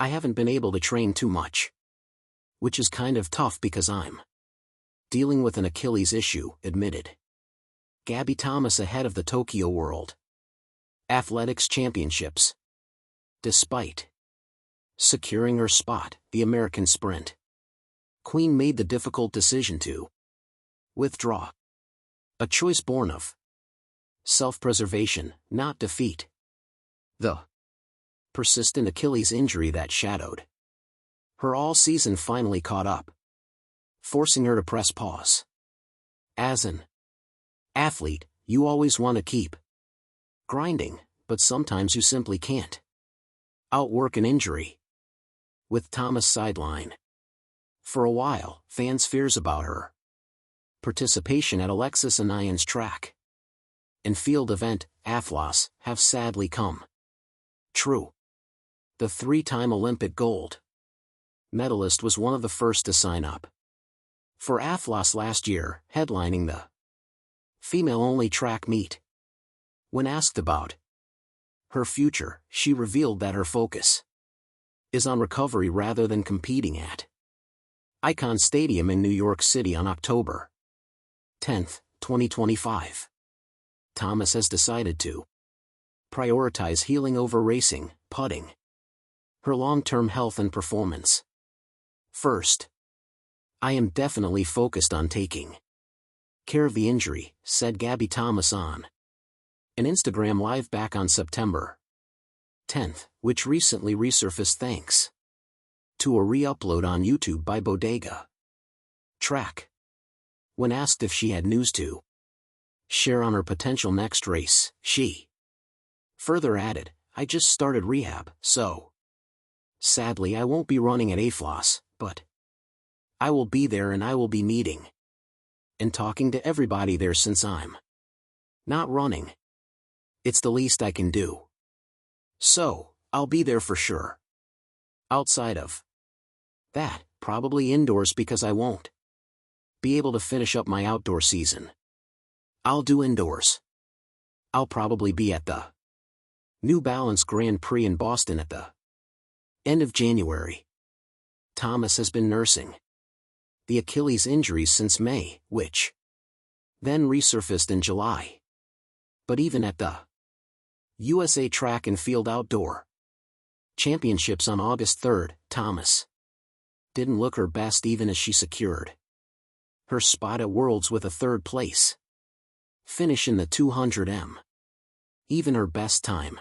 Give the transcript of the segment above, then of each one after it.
I haven't been able to train too much. Which is kind of tough because I'm dealing with an Achilles issue, admitted Gabby Thomas ahead of the Tokyo World Athletics Championships. Despite securing her spot, the American sprint queen made the difficult decision to withdraw. A choice born of self-preservation, not defeat. The persistent Achilles injury that shadowed her all season finally caught up, forcing her to press pause. As an athlete, you always want to keep grinding, but sometimes you simply can't outwork an injury. With Thomas sideline for a while, fans' fears about her participation at Alexis Anayan's track and field event, Athlos, have sadly come true. The three-time Olympic gold medalist was one of the first to sign up for Athlos last year, headlining the female-only track meet. When asked about her future, she revealed that her focus is on recovery rather than competing at Icon Stadium in New York City on October 10, 2025. Thomas has decided to prioritize healing over racing, putting her long-term health and performance first. I am definitely focused on taking care of the injury, said Gabby Thomas on an Instagram Live back on September 10, which recently resurfaced thanks to a re-upload on YouTube by Bodega Track. When asked if she had news to share on her potential next race, she further added, I just started rehab, so sadly I won't be running at Athlos, but I will be there and I will be meeting and talking to everybody there since I'm not running. It's the least I can do. So, I'll be there for sure. Outside of that, probably indoors because I won't be able to finish up my outdoor season. I'll do indoors. I'll probably be at the New Balance Grand Prix in Boston at the end of January. Thomas has been nursing the Achilles injuries since May, which then resurfaced in July. But even at the USA Track and Field Outdoor Championships on August 3, Thomas didn't look her best even as she secured her spot at Worlds with a third place finish in the 200m. Even her best time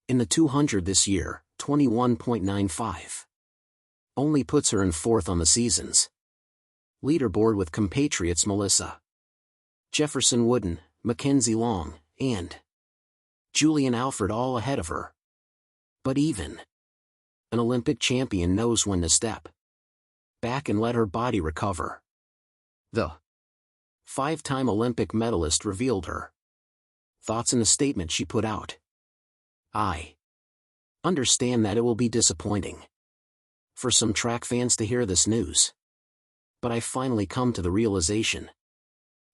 in the 200 this year, 21.95, only puts her in fourth on the season's leaderboard with compatriots Melissa Jefferson Wooden, Mackenzie Long, and Julian Alfred all ahead of her. But even an Olympic champion knows when to step back and let her body recover. The five-time Olympic medalist revealed her thoughts in a statement she put out. I understand that it will be disappointing for some track fans to hear this news, but I finally come to the realization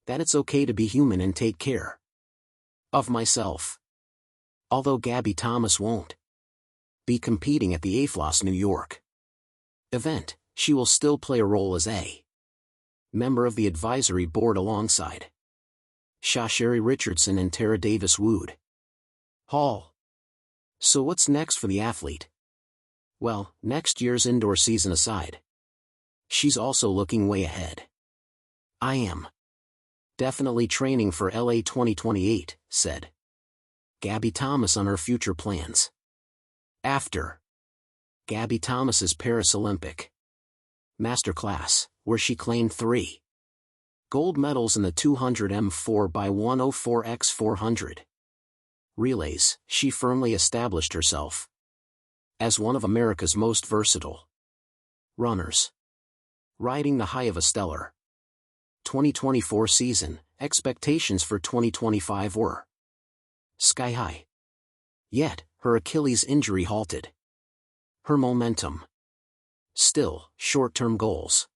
that it's okay to be human and take care of myself. Although Gabby Thomas won't be competing at the Athlos New York event, she will still play a role as a member of the advisory board alongside Sha'Carri Richardson and Tara Davis-Wood Hall. So what's next for the athlete? Well, next year's indoor season aside, she's also looking way ahead. I am definitely training for LA 2028, said Gabby Thomas on her future plans. After Gabby Thomas's Paris Olympic Masterclass, where she claimed 3 gold medals in the 200m 4x104x400 relays, she firmly established herself as one of America's most versatile runners. Riding the high of a stellar 2024 season, expectations for 2025 were sky high. Yet, her Achilles injury halted her momentum. Still, short-term goals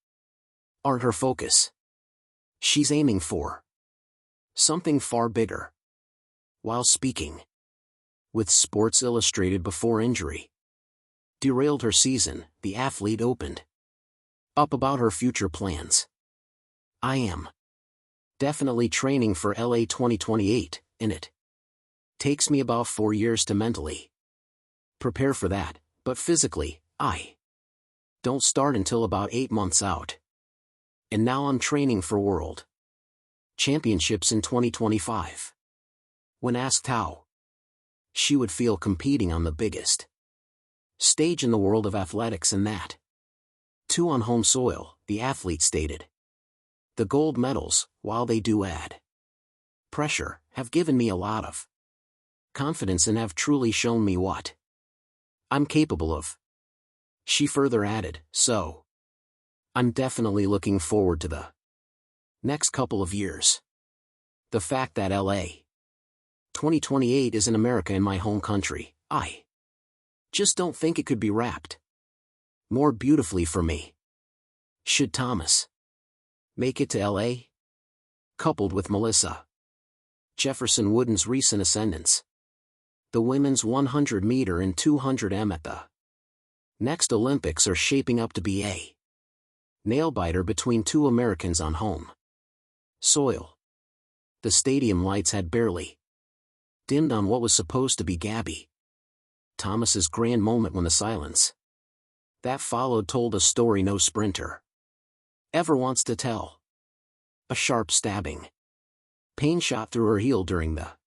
aren't her focus. She's aiming for something far bigger. While speaking with Sports Illustrated before injury, Derailed her season, the athlete opened up about her future plans. I am definitely training for LA 2028, and it takes me about 4 years to mentally prepare for that, but physically, I don't start until about 8 months out. And now I'm training for World Championships in 2025. When asked how she would feel competing on the biggest stage in the world of athletics, and that too on home soil, the athlete stated, "The gold medals, while they do add pressure, have given me a lot of confidence and have truly shown me what I'm capable of." She further added, "So I'm definitely looking forward to the next couple of years. The fact that LA 2028 is in America, in my home country, I just don't think it could be wrapped more beautifully for me. Should Thomas make it to LA?" Coupled with Melissa Jefferson Wooden's recent ascendance, the women's 100-meter and 200 at the next Olympics are shaping up to be a nail-biter between two Americans on home soil. The stadium lights had barely dimmed on what was supposed to be Gabby Thomas's grand moment, when the silence that followed told a story no sprinter ever wants to tell. A sharp stabbing pain shot through her heel during the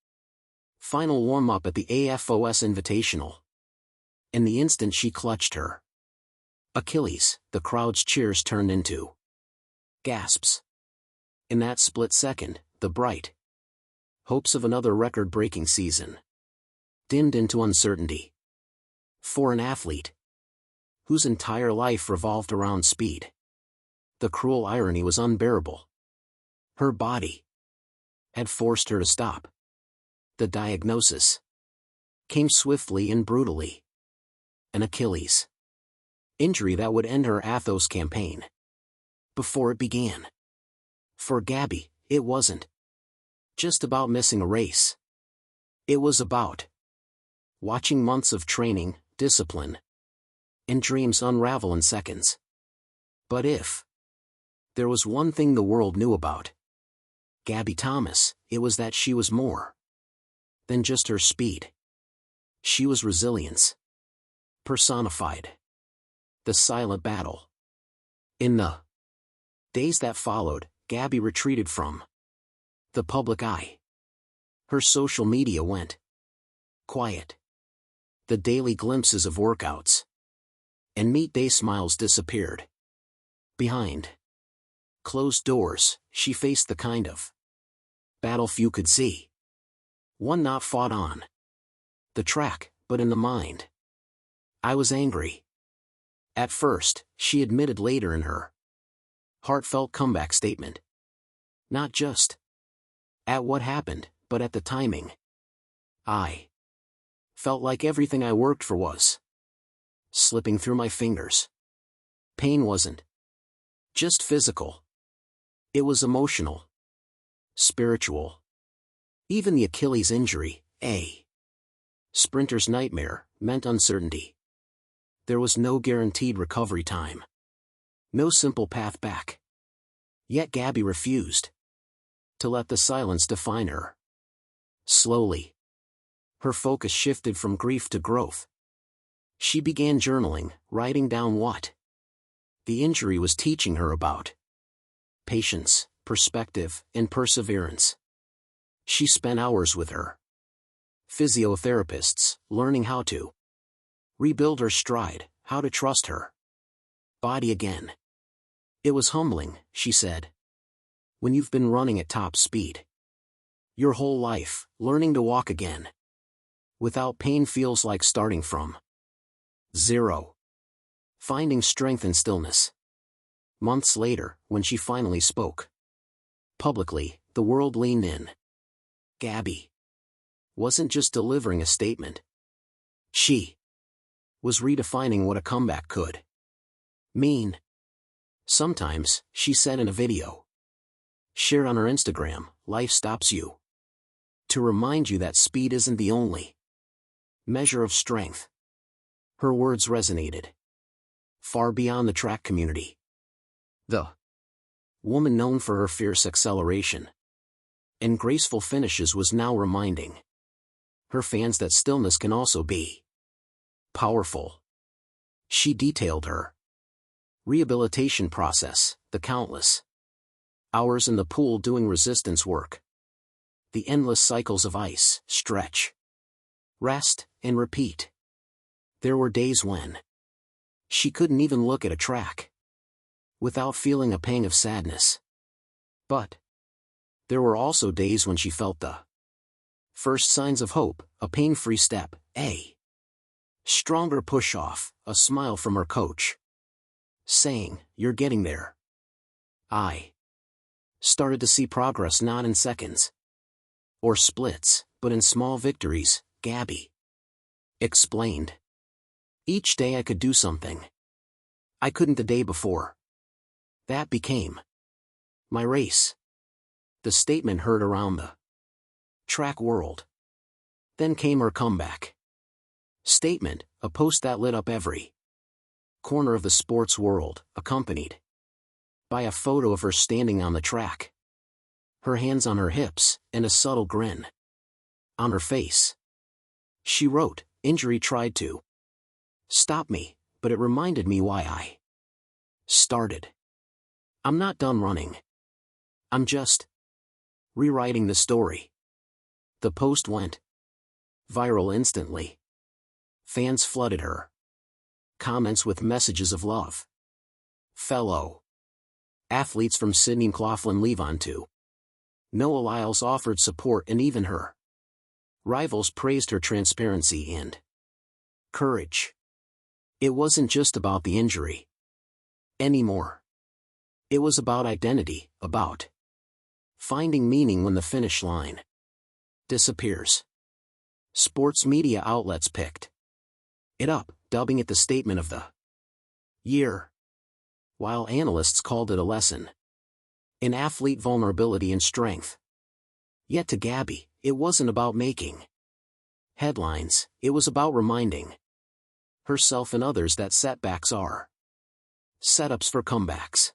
final warm-up at the AFOS Invitational. In the instant she clutched her Achilles, the crowd's cheers turned into gasps. In that split second, the bright hopes of another record-breaking season dimmed into uncertainty. For an athlete whose entire life revolved around speed, the cruel irony was unbearable. Her body had forced her to stop. The diagnosis came swiftly and brutally: an Achilles injury that would end her Athos campaign before it began. For Gabby, it wasn't just about missing a race. It was about watching months of training, discipline, and dreams unravel in seconds. But if there was one thing the world knew about Gabby Thomas, it was that she was more than just her speed. She was resilience personified. The silent battle. In the days that followed, Gabby retreated from the public eye. Her social media went quiet. The daily glimpses of workouts and meet day smiles disappeared. Behind closed doors, she faced the kind of battle few could see. One not fought on the track, but in the mind. "I was angry at first," she admitted later in her heartfelt comeback statement. "Not just at what happened, but at the timing. I felt like everything I worked for was slipping through my fingers. Pain wasn't just physical. It was emotional, spiritual. Even the Achilles injury, a sprinter's nightmare, meant uncertainty. There was no guaranteed recovery time. No simple path back. Yet Gabby refused to let the silence define her. Slowly, her focus shifted from grief to growth. She began journaling, writing down what the injury was teaching her about patience, perspective, and perseverance. She spent hours with her physiotherapists, learning how to rebuild her stride, how to trust her body again. "It was humbling," she said. "When you've been running at top speed your whole life, learning to walk again without pain feels like starting from zero. Finding strength in stillness." Months later, when she finally spoke publicly, the world leaned in. Gabby wasn't just delivering a statement. She was redefining what a comeback could mean. "Sometimes," she said in a video shared on her Instagram, "life stops you to remind you that speed isn't the only measure of strength." Her words resonated far beyond the track community. The woman known for her fierce acceleration and graceful finishes was now reminding her fans that stillness can also be powerful. She detailed her rehabilitation process, the countless hours in the pool doing resistance work, the endless cycles of ice, stretch, rest, and repeat. There were days when she couldn't even look at a track without feeling a pang of sadness. But there were also days when she felt the first signs of hope, a pain-free step, a stronger push-off, a smile from her coach, saying, "You're getting there." I started to see progress not in seconds or splits, but in small victories, Gabby explained. Each day I could do something I couldn't the day before. That became my race. The statement heard around the track world. Then came her comeback statement, a post that lit up every corner of the sports world, accompanied by a photo of her standing on the track, her hands on her hips, and a subtle grin on her face. She wrote, "Injury tried to stop me, but it reminded me why I started. I'm not done running. I'm just rewriting the story." The post went viral instantly. Fans flooded her comments with messages of love. Fellow athletes from Sydney McLaughlin Levon to Noah Lyles offered support, and even her rivals praised her transparency and courage. It wasn't just about the injury anymore. It was about identity, about finding meaning when the finish line disappears. Sports media outlets picked it up, dubbing it the statement of the year, while analysts called it a lesson in athlete vulnerability and strength. Yet to Gabby, it wasn't about making headlines, it was about reminding herself and others that setbacks are setups for comebacks.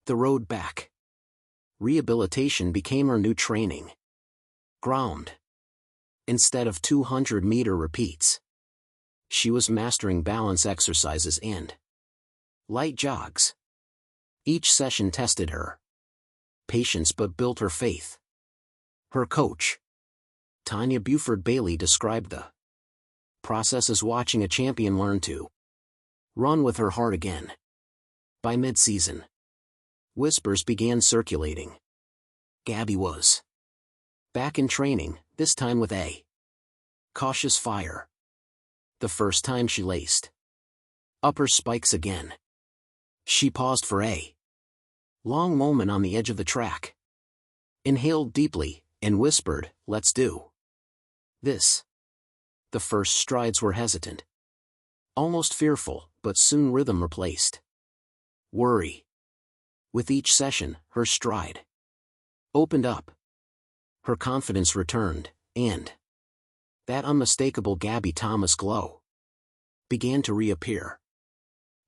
The road back. Rehabilitation became her new training ground. Instead of 200-meter repeats, she was mastering balance exercises and light jogs. Each session tested her patience but built her faith. Her coach, Tanya Buford Bailey, described the process as watching a champion learn to run with her heart again. By mid-season, whispers began circulating. Gabby was back in training, this time with a cautious fire. The first time she laced up her spikes again, she paused for a long moment on the edge of the track, inhaled deeply, and whispered, "Let's do this." The first strides were hesitant, almost fearful, but soon rhythm replaced worry. With each session, her stride opened up, her confidence returned, and that unmistakable Gabby Thomas glow began to reappear.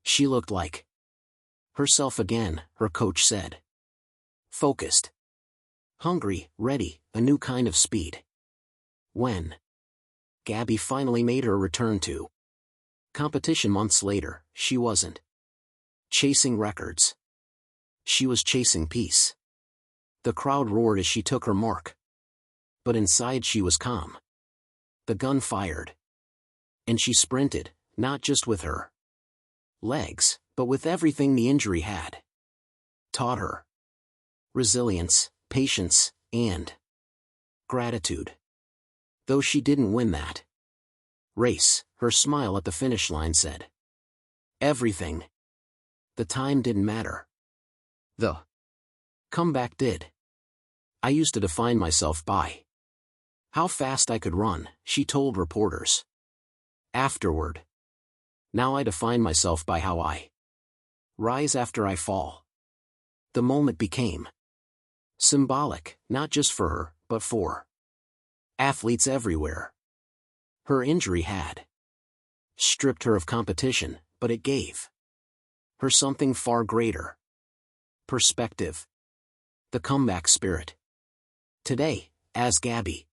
She looked like herself again, her coach said. Focused, hungry, ready, a new kind of speed. When Gabby finally made her return to competition months later, she wasn't chasing records. She was chasing peace. The crowd roared as she took her mark, but inside she was calm. The gun fired, and she sprinted, not just with her legs, but with everything the injury had taught her: resilience, patience, and gratitude. Though she didn't win that race, her smile at the finish line said everything. The time didn't matter. The comeback did. "I used to define myself by how fast I could run," she told reporters afterward. "Now I define myself by how I rise after I fall." The moment became symbolic, not just for her, but for athletes everywhere. Her injury had stripped her of competition, but it gave her something far greater. Perspective. The comeback spirit. Today, as Gabby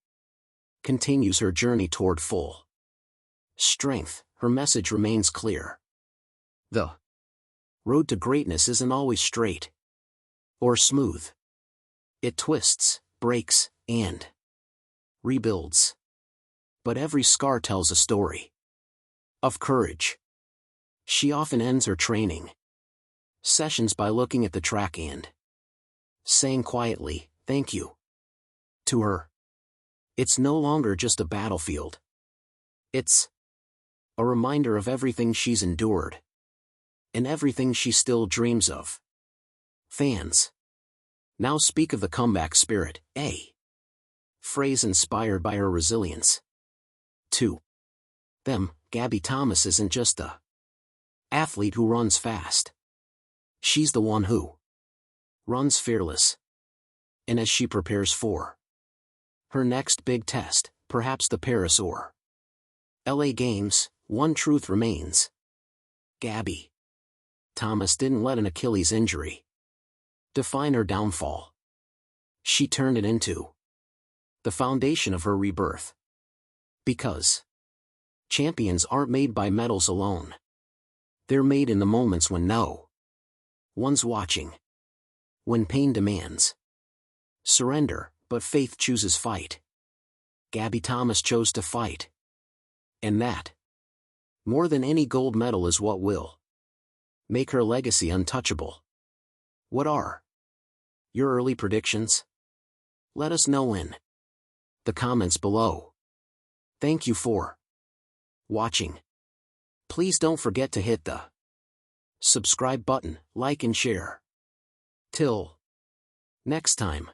continues her journey toward full strength, her message remains clear. The road to greatness isn't always straight or smooth. It twists, breaks, and rebuilds. But every scar tells a story of courage. She often ends her training sessions by looking at the track and saying quietly, "Thank you." To her, it's no longer just a battlefield. It's a reminder of everything she's endured and everything she still dreams of. Fans now speak of the comeback spirit, a phrase inspired by her resilience. To them, Gabby Thomas isn't just the athlete who runs fast. She's the one who runs fearless. And as she prepares for her next big test, perhaps the Paris or LA Games, one truth remains. Gabby Thomas didn't let an Achilles injury define her downfall. She turned it into the foundation of her rebirth. Because champions aren't made by medals alone. They're made in the moments when no one's watching. When pain demands surrender, but faith chooses fight. Gabby Thomas chose to fight. And that, more than any gold medal, is what will make her legacy untouchable. What are your early predictions? Let us know in the comments below. Thank you for watching. Please don't forget to hit the subscribe button, like and share. Till next time.